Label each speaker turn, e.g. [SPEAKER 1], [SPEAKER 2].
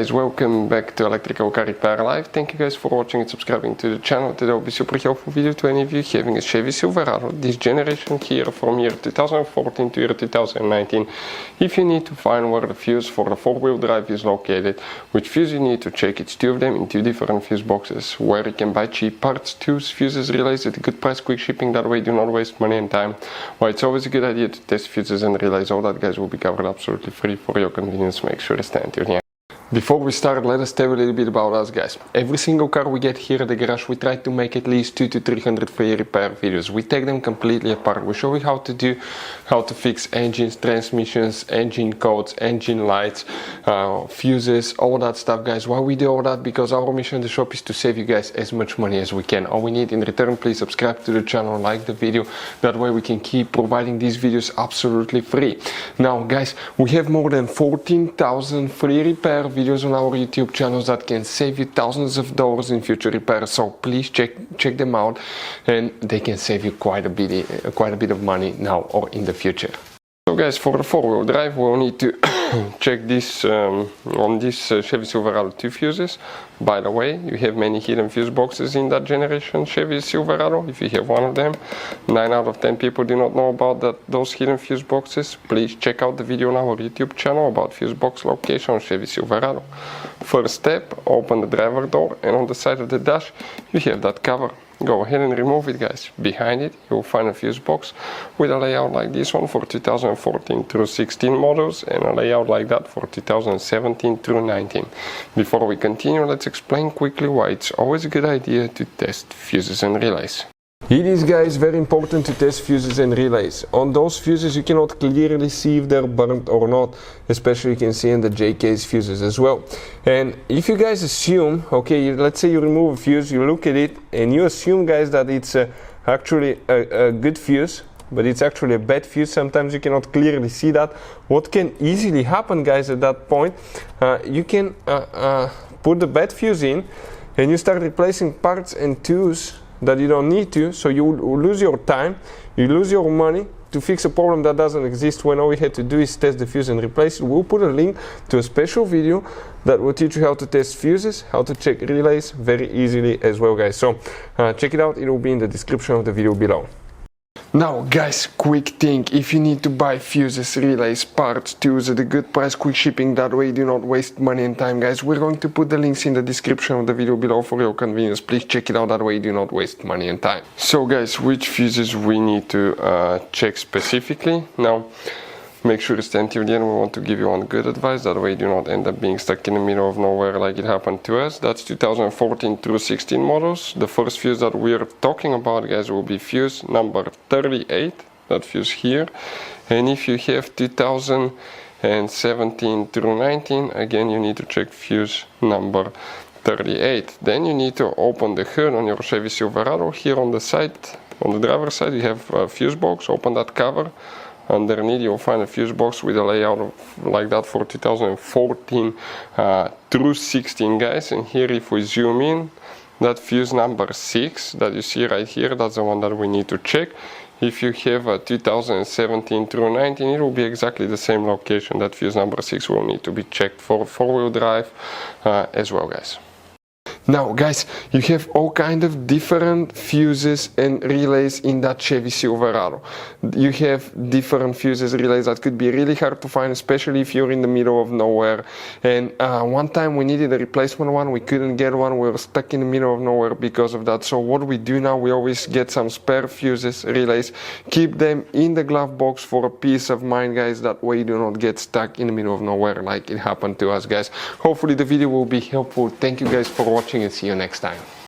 [SPEAKER 1] guys, welcome back to Electrical Car Repair Live. Thank you guys for watching and subscribing to the channel. Today will be super helpful video to any of you having a Chevy Silverado, this generation here from year 2014 to year 2019. If you need to find where the fuse for the four-wheel drive is located, which fuse you need to check, it's two of them in two different fuse boxes, where you can buy cheap parts, tools, fuses, relays at a good price, quick shipping, that way do not waste money and time. Why it's always a good idea to test fuses and relays. All that, guys, will be covered absolutely free for your convenience. Make sure to stay until the end. Before we start, let us tell you a little bit about us, guys. Every single car we get here at the garage, we try to make at least 200 to 300 free repair videos. We take them completely apart. We show you how to fix engines, transmissions, engine codes, engine lights, fuses, all that stuff, guys. Why we do all that? Because our mission in the shop is to save you guys as much money as we can. All we need in return, please subscribe to the channel, like the video. That way we can keep providing these videos absolutely free. Now, guys, we have more than 14,000 free repair videos on our YouTube channels that can save you thousands of dollars in future repairs. So please check them out, and they can save you quite a bit of money now or in the future. So guys, for the four-wheel drive, we'll need to check this on this Chevy Silverado 2 fuses. By the way, you have many hidden fuse boxes in that generation Chevy Silverado. If you have one of them, 9 out of 10 people do not know about those hidden fuse boxes. Please check out the video on our YouTube channel about fuse box location on Chevy Silverado. First step, open the driver door, and on the side of the dash you have that cover. Go ahead and remove it, guys. Behind it you will find a fuse box with a layout like this one for 2014 through 16 models, and a layout like that for 2017 through 19. Before we continue, let's explain quickly why it's always a good idea to test fuses and relays. It is, guys, very important to test fuses and relays. On those fuses you cannot clearly see if they're burnt or not, especially you can see in the JK's fuses as well. And if you guys assume, okay, let's say you remove a fuse, you look at it and you assume, guys, that it's actually a good fuse, but it's actually a bad fuse. Sometimes you cannot clearly see that. What can easily happen, guys, at that point, you can put the bad fuse in and you start replacing parts and tools that you don't need to, so you lose your time, you lose your money to fix a problem that doesn't exist, when all we had to do is test the fuse and replace it. We'll put a link to a special video that will teach you how to test fuses, how to check relays very easily as well, guys. So check it out, it will be in the description of the video below. Now, guys, quick thing: if you need to buy fuses, relays, parts, tools at a good price, quick shipping, that way you do not waste money and time, guys, we're going to put the links in the description of the video below for your convenience. Please check it out, that way you do not waste money and time. So guys, which fuses we need to check specifically? Now, make sure to stay until the end. We want to give you one good advice, that way you do not end up being stuck in the middle of nowhere like it happened to us. That's 2014 through 16 models. The first fuse that we are talking about, guys, will be fuse number 38, that fuse here. And if you have 2017 through 19, again you need to check fuse number 38. Then you need to open the hood on your Chevy Silverado. Here on the side, on the driver's side, you have a fuse box. Open that cover. Underneath you'll find a fuse box with a layout like that for 2014 through 16, guys. And here, if we zoom in, that fuse number 6 that you see right here, that's the one that we need to check. If you have a 2017 through 19, it will be exactly the same location. That fuse number 6 will need to be checked for four-wheel drive as well, guys. Now, guys, you have all kind of different fuses and relays in that Chevy Silverado. You have different fuses, relays that could be really hard to find, especially if you're in the middle of nowhere. And one time we needed a replacement one, we couldn't get one, we were stuck in the middle of nowhere because of that. So what we do now, we always get some spare fuses, relays, keep them in the glove box for a peace of mind, guys. That way you do not get stuck in the middle of nowhere like it happened to us, guys. Hopefully the video will be helpful. Thank you guys for watching, and see you next time.